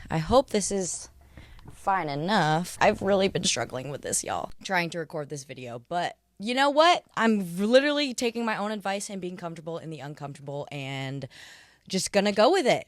I hope this is fine enough. I've really been struggling with this, y'all, trying to record this video, but you know what? I'm literally taking my own advice and being comfortable in the uncomfortable and just gonna go with it.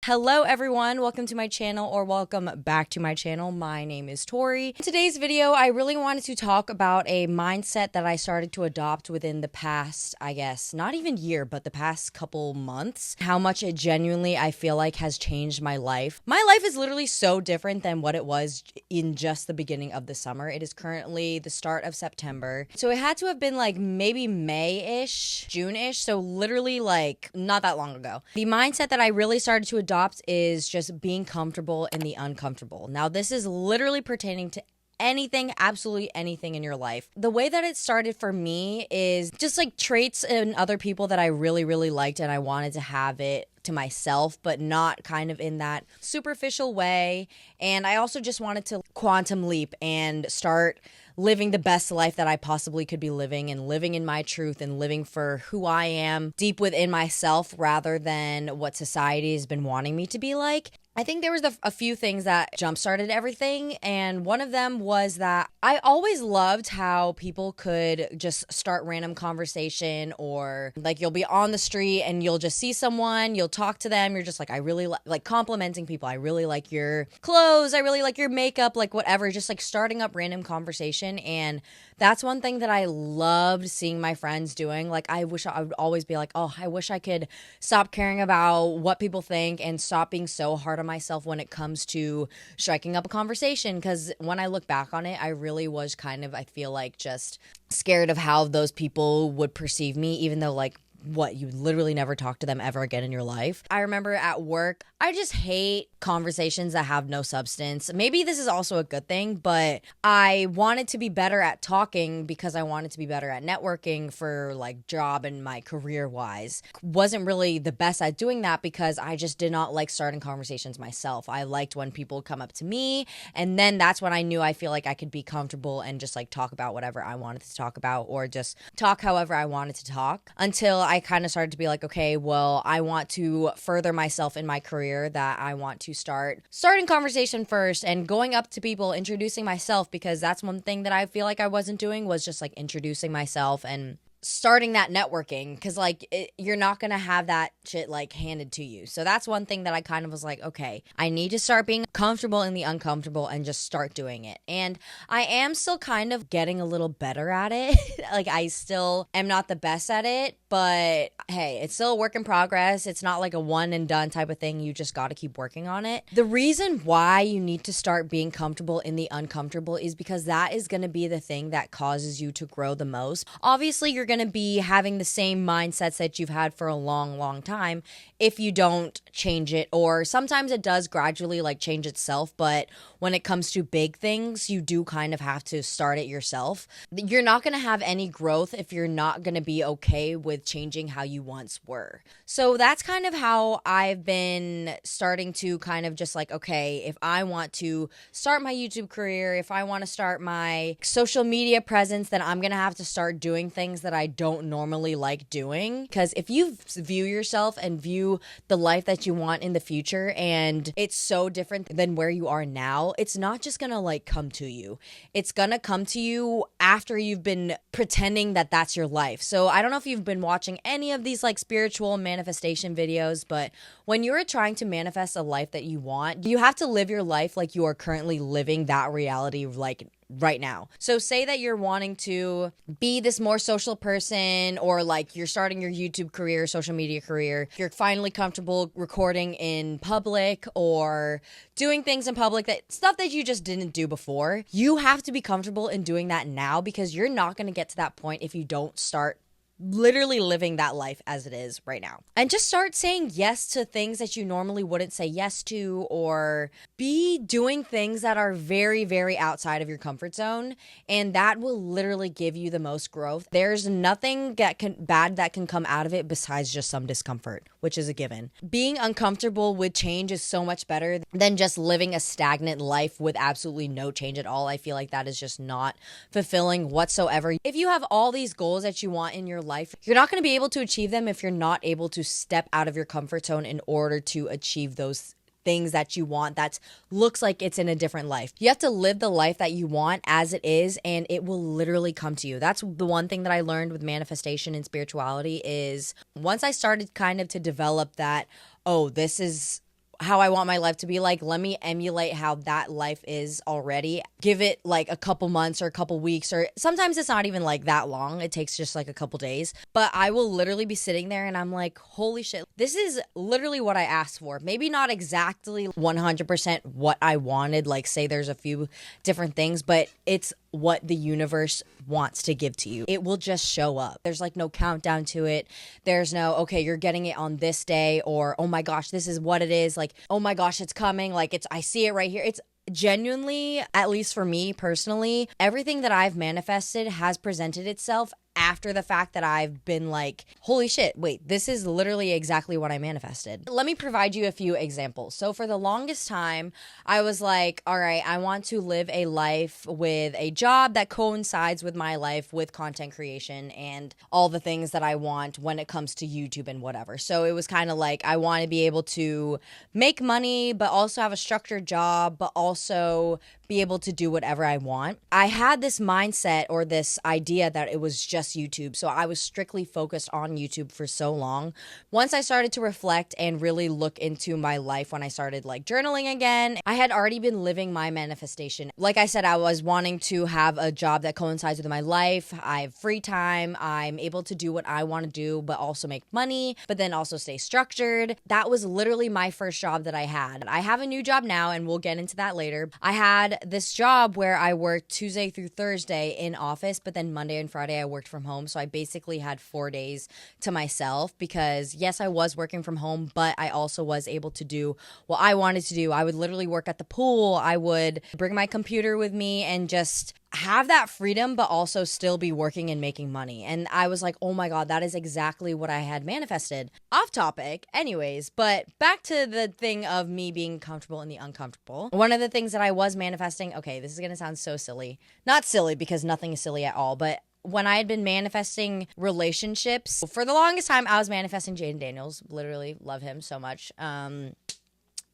Hello everyone, welcome to my channel, or welcome back to my channel. My name is Tori. In today's video, I really wanted to talk about a mindset that I started to adopt within the past, I guess, not even year, but the past couple months. How much it genuinely, I feel like, has changed my life. My life is literally so different than what it was in just the beginning of the summer. It is currently the start of September. So it had to have been like maybe May-ish, June-ish, so literally like not that long ago. The mindset that I really started to adopt is just being comfortable in the uncomfortable. Now, this is literally pertaining to anything, absolutely anything in your life. The way that it started for me is just like traits in other people that I really liked, and I wanted to have it to myself, but not kind of in that superficial way. And I also just wanted to quantum leap and start living the best life that I possibly could be living, and living in my truth and living for who I am deep within myself rather than what society has been wanting me to be like. I think there was a few things that jump-started everything, and one of them was that I always loved how people could just start random conversation, or like you'll be on the street and you'll just see someone, you'll talk to them, you're just like, I really like complimenting people. I really like your clothes, I really like your makeup, like whatever, just like starting up random conversation. And that's one thing that I loved seeing my friends doing. Like, I wish I would always be like, oh, I wish I could stop caring about what people think and stop being so hard on myself when it comes to striking up a conversation. Because when I look back on it, I really was kind of, I feel like, just scared of how those people would perceive me, even though like, what, you literally never talk to them ever again in your life. I remember at work, I just hate conversations that have no substance. Maybe this is also a good thing, but I wanted to be better at talking because I wanted to be better at networking for like job and my career wise. Wasn't really the best at doing that because I just did not like starting conversations myself. I liked when people come up to me, and then that's when I knew, I feel like, I could be comfortable and just like talk about whatever I wanted to talk about, or just talk however I wanted to talk, until I kind of started to be like, okay, well, I want to further myself in my career, that I want to starting conversation first and going up to people, introducing myself, because that's one thing that I feel like I wasn't doing, was just like introducing myself and starting that networking, because like you're not gonna have that shit like handed to you. So that's one thing that I kind of was like, okay, I need to start being comfortable in the uncomfortable and just start doing it. And I am still kind of getting a little better at it. Like, I still am not the best at it, but hey, it's still a work in progress. It's not like a one and done type of thing. You just got to keep working on it. The reason why you need to start being comfortable in the uncomfortable is because that is going to be the thing that causes you to grow the most. Obviously, you're going to be having the same mindsets that you've had for a long time if you don't change it, or sometimes it does gradually like change itself, but when it comes to big things, you do kind of have to start it yourself. You're not going to have any growth if you're not going to be okay with changing how you once were. So that's kind of how I've been starting to kind of just like, okay, if I want to start my YouTube career, if I want to start my social media presence, then I'm going to have to start doing things that I don't normally like doing. Because if you view yourself and view the life that you want in the future, and it's so different than where you are now, it's not just gonna like come to you. It's gonna come to you after you've been pretending that that's your life. So I don't know if you've been watching any of these like spiritual manifestation videos, but when you're trying to manifest a life that you want, you have to live your life like you are currently living that reality, like right now. So say that you're wanting to be this more social person, or like you're starting your YouTube career, social media career, you're finally comfortable recording in public or doing things in public, that stuff that you just didn't do before. You have to be comfortable in doing that now, because you're not going to get to that point if you don't start literally living that life as it is right now. And just start saying yes to things that you normally wouldn't say yes to, or be doing things that are very outside of your comfort zone, and that will literally give you the most growth. There's nothing bad that can come out of it besides just some discomfort, which is a given. Being uncomfortable with change is so much better than just living a stagnant life with absolutely no change at all. I feel like that is just not fulfilling whatsoever. If you have all these goals that you want in your life, you're not going to be able to achieve them if you're not able to step out of your comfort zone in order to achieve those things that you want that looks like it's in a different life. You have to live the life that you want as it is, and it will literally come to you. That's the one thing that I learned with manifestation and spirituality is once I started kind of to develop that, oh, this is how I want my life to be like, let me emulate how that life is already. Give it like a couple months or a couple weeks, or sometimes it's not even like that long. It takes just like a couple days. But I will literally be sitting there and I'm like, holy shit, this is literally what I asked for. Maybe not exactly 100% what I wanted. Like say there's a few different things, but it's what the universe wants to give to you. It will just show up. There's like no countdown to it. There's no, okay, you're getting it on this day, or, oh my gosh, this is what it is. Like, oh my gosh, it's coming. Like I see it right here. It's genuinely, at least for me personally, everything that I've manifested has presented itself after the fact that I've been like, holy shit, wait, this is literally exactly what I manifested. Let me provide you a few examples. So for the longest time, I was like, all right, I want to live a life with a job that coincides with my life with content creation and all the things that I want when it comes to YouTube and whatever. So it was kind of like, I want to be able to make money, but also have a structured job, but also be able to do whatever I want. I had this mindset or this idea that it was just YouTube. So I was strictly focused on YouTube for so long. Once I started to reflect and really look into my life, when I started like journaling again, I had already been living my manifestation. Like I said, I was wanting to have a job that coincides with my life. I have free time. I'm able to do what I want to do, but also make money, but then also stay structured. That was literally my first job that I had. I have a new job now, and we'll get into that later. I had this job where I worked Tuesday through Thursday in office, but then Monday and Friday I worked from home. So I basically had 4 days to myself because yes, I was working from home, but I also was able to do what I wanted to do. I would literally work at the pool. I would bring my computer with me and just have that freedom, but also still be working and making money. And I was like, oh my God, that is exactly what I had manifested. Off topic, anyways, but back to the thing of me being comfortable in the uncomfortable. One of the things that I was manifesting, okay, this is going to sound so silly. Not silly because nothing is silly at all, but when I had been manifesting relationships, for the longest time, I was manifesting Jaden Daniels. Literally love him so much.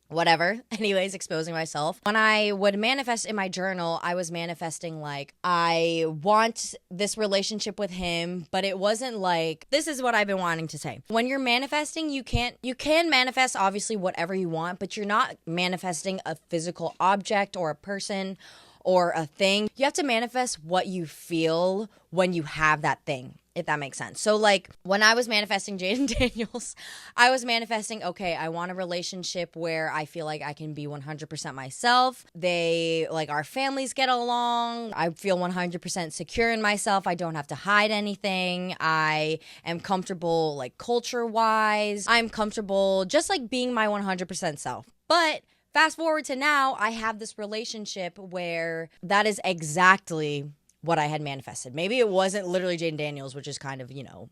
Whatever. Anyways, exposing myself. When I would manifest in my journal, I was manifesting like, I want this relationship with him, but it wasn't like, this is what I've been wanting to say. When you're manifesting, you can manifest obviously whatever you want, but you're not manifesting a physical object or a person or a thing. You have to manifest what you feel when you have that thing, if that makes sense. So like when I was manifesting Jaden Daniels, I was manifesting, okay, I want a relationship where I feel like I can be 100% myself. Our families get along. I feel 100% secure in myself. I don't have to hide anything. I am comfortable like culture-wise. I'm comfortable just like being my 100% self. But fast forward to now, I have this relationship where that is exactly what I had manifested. Maybe it wasn't literally Jaden Daniels, which is kind of, I don't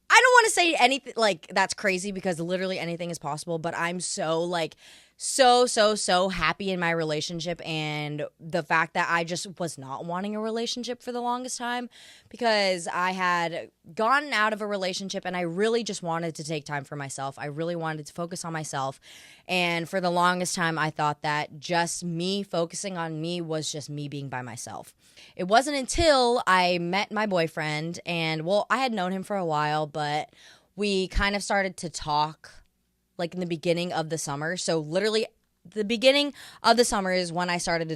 want to say anything like that's crazy because literally anything is possible, but I'm so like so happy in my relationship, and the fact that I just was not wanting a relationship for the longest time because I had gotten out of a relationship and I really just wanted to take time for myself. I really wanted to focus on myself, and for the longest time I thought that just me focusing on me was just me being by myself. It wasn't until I met my boyfriend, and well, I had known him for a while, but we kind of started to talk like in the beginning of the summer. So literally the beginning of the summer is when I started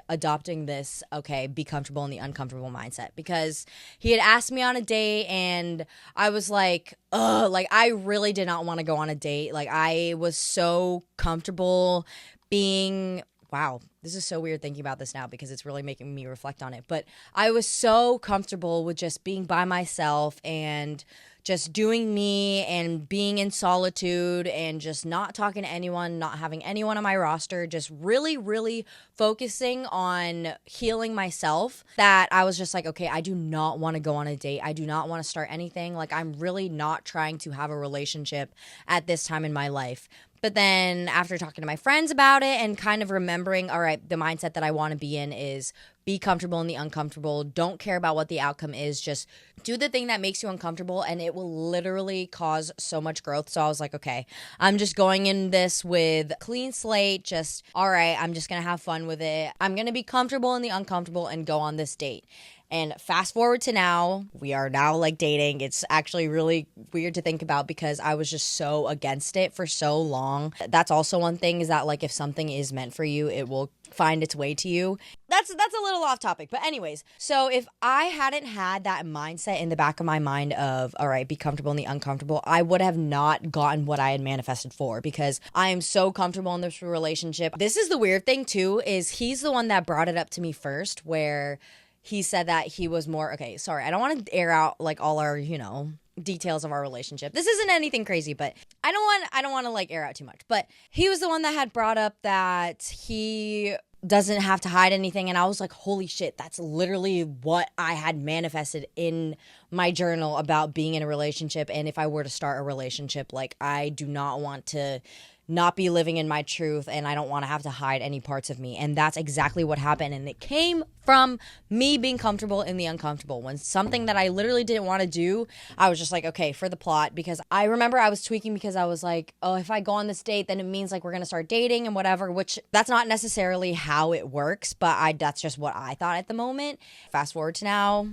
adopting this, okay, be comfortable in the uncomfortable mindset, because he had asked me on a date and I was like, ugh, like I really did not want to go on a date. Like I was so comfortable being, wow, this is so weird thinking about this now because it's really making me reflect on it. But I was so comfortable with just being by myself and just doing me and being in solitude and just not talking to anyone, not having anyone on my roster, just really, really focusing on healing myself, that I was just like, okay, I do not want to go on a date. I do not want to start anything. Like I'm really not trying to have a relationship at this time in my life. But then after talking to my friends about it and kind of remembering, all right, the mindset that I want to be in is be comfortable in the uncomfortable. Don't care about what the outcome is. Just do the thing that makes you uncomfortable, and it will literally cause so much growth. So I was like, okay, I'm just going in this with clean slate. Just, all right, I'm just going to have fun with it. I'm going to be comfortable in the uncomfortable and go on this date. And fast forward to now, we are now like dating. It's actually really weird to think about because I was just so against it for so long. That's also one thing, is that like if something is meant for you, it will find its way to you. That's a little off topic. But anyways, so if I hadn't had that mindset in the back of my mind of, all right, be comfortable in the uncomfortable, I would have not gotten what I had manifested for, because I am so comfortable in this relationship. This is the weird thing too, is he's the one that brought it up to me first, where he said that he was more, okay, sorry, I don't want to air out like all our, details of our relationship. This isn't anything crazy, but I don't want to like air out too much. But he was the one that had brought up that he doesn't have to hide anything, and I was like, holy shit, that's literally what I had manifested in my journal about being in a relationship. And if I were to start a relationship, like, I do not want to not be living in my truth, and I don't want to have to hide any parts of me. And that's exactly what happened. And it came from me being comfortable in the uncomfortable. When something that I literally didn't want to do, I was just like, okay, for the plot. Because I remember I was tweaking, because I was like, oh, if I go on this date, then it means like we're going to start dating and whatever, which that's not necessarily how it works, but that's just what I thought at the moment. Fast forward to now,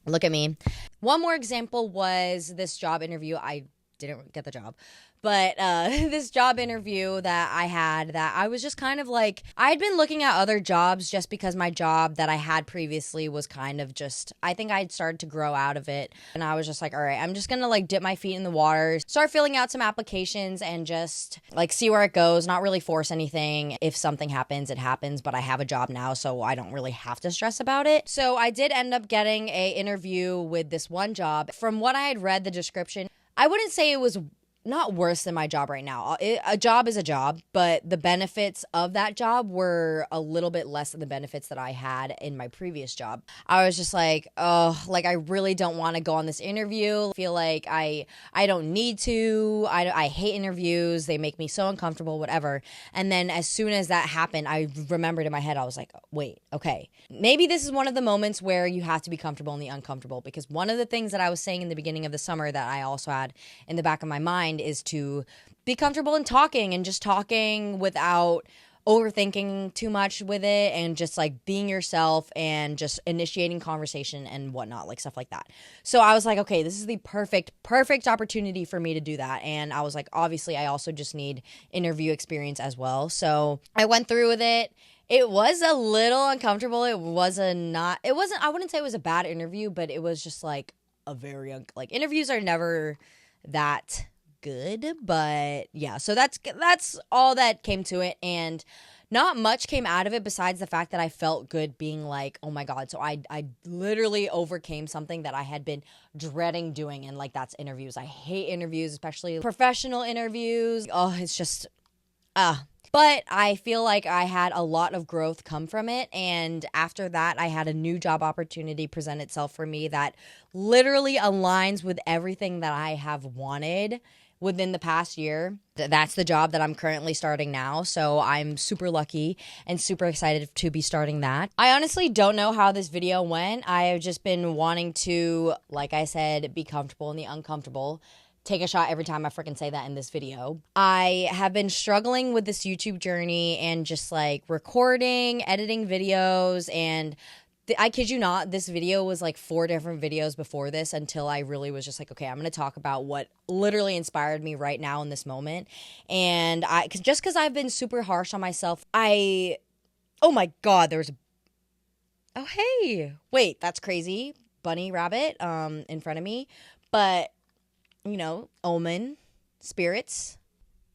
look at me. One more example was this job interview. I didn't get the job. But this job interview that I had, that I was just kind of like, I had been looking at other jobs just because my job that I had previously was kind of just, I think I had started to grow out of it. And I was just like, all right, I'm just going to like dip my feet in the water, start filling out some applications and just like see where it goes, not really force anything. If something happens, it happens, but I have a job now, so I don't really have to stress about it. So I did end up getting a interview with this one job. From what I had read, the description, I wouldn't say it was not worse than my job right now. A job is a job, but the benefits of that job were a little bit less than the benefits that I had in my previous job. I was just like, oh, like I really don't want to go on this interview. I feel like I don't need to. I hate interviews. They make me so uncomfortable, whatever. And then as soon as that happened, I remembered in my head, I was like, wait, okay. Maybe this is one of the moments where you have to be comfortable in the uncomfortable, because one of the things that I was saying in the beginning of the summer that I also had in the back of my mind is to be comfortable in talking, and just talking without overthinking too much with it, and just like being yourself and just initiating conversation and whatnot, like stuff like that. So I was like, okay, this is the perfect opportunity for me to do that. And I was like, obviously I also just need interview experience as well. So I went through with it. It was a little uncomfortable. I wouldn't say it was a bad interview, but it was just like a very, like, interviews are never that good. But yeah, so that's all that came to it. And not much came out of it besides the fact that I felt good being like, oh my God. So I literally overcame something that I had been dreading doing. And like, that's interviews. I hate interviews, especially professional interviews. Oh, it's just, But I feel like I had a lot of growth come from it. And after that, I had a new job opportunity present itself for me that literally aligns with everything that I have wanted within the past year. That's the job that I'm currently starting now. So I'm super lucky and super excited to be starting that. I honestly don't know how this video went. I have just been wanting to, like I said, be comfortable in the uncomfortable. Take a shot every time I freaking say that in this video. I have been struggling with this YouTube journey and just like recording, editing videos, and I kid you not, this video was like 4 different videos before this until I really was just like, okay, I'm going to talk about what literally inspired me right now in this moment. And because I've been super harsh on myself, oh my God, oh, hey, wait, that's crazy. Bunny rabbit, in front of me. But, omen, spirits,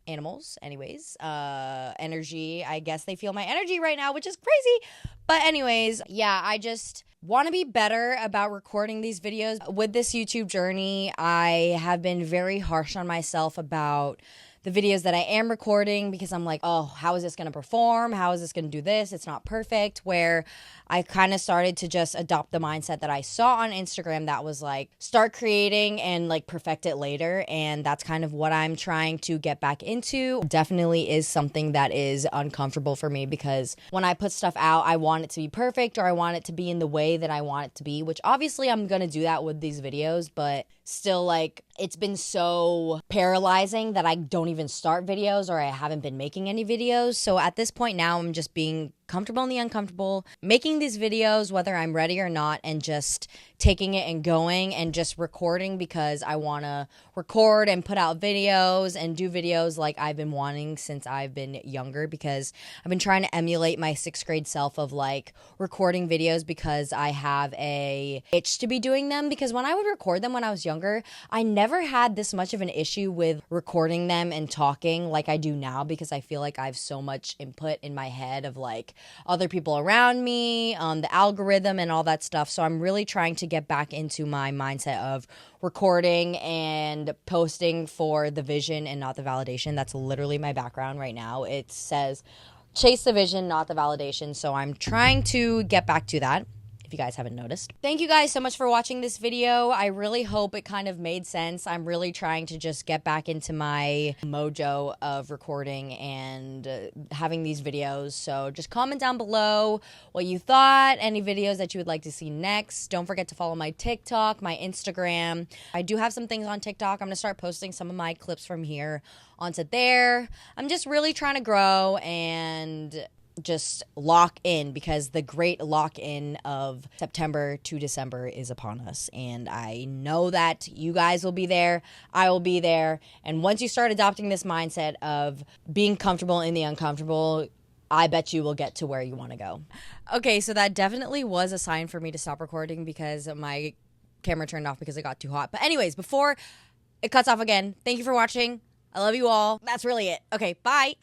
animals, anyways, energy. I guess they feel my energy right now, which is crazy. But anyways, yeah, I just want to be better about recording these videos. With this YouTube journey, I have been very harsh on myself about the videos that I am recording because I'm like, oh, how is this going to perform? How is this going to do this? It's not perfect. Where I kind of started to just adopt the mindset that I saw on Instagram that was like, start creating and like perfect it later. And that's kind of what I'm trying to get back into. Definitely is something that is uncomfortable for me because when I put stuff out, I want it to be perfect or I want it to be in the way that I want it to be, which obviously I'm going to do that with these videos, but still, like, it's been so paralyzing that I don't even start videos or I haven't been making any videos. So at this point now, I'm just being comfortable in the uncomfortable, making these videos whether I'm ready or not, and just taking it and going and just recording because I want to record and put out videos and do videos like I've been wanting since I've been younger, because I've been trying to emulate my 6th grade self of like recording videos because I have a itch to be doing them. Because when I would record them when I was younger, I never had this much of an issue with recording them and talking like I do now, because I feel like I have so much input in my head of like other people around me, the algorithm and all that stuff. So I'm really trying to get back into my mindset of recording and posting for the vision and not the validation. That's literally my background right now. It says chase the vision, not the validation. So I'm trying to get back to that, if you guys haven't noticed. Thank you guys so much for watching this video. I really hope it kind of made sense. I'm really trying to just get back into my mojo of recording and having these videos. So just comment down below what you thought, any videos that you would like to see next. Don't forget to follow my TikTok, my Instagram. I do have some things on TikTok. I'm going to start posting some of my clips from here onto there. I'm just really trying to grow and just lock in, because the great lock in of September to December is upon us. And I know that you guys will be there. I will be there. And once you start adopting this mindset of being comfortable in the uncomfortable, I bet you will get to where you want to go. Okay, so that definitely was a sign for me to stop recording because my camera turned off because it got too hot. But anyways, before it cuts off again, thank you for watching. I love you all. That's really it. Okay, bye.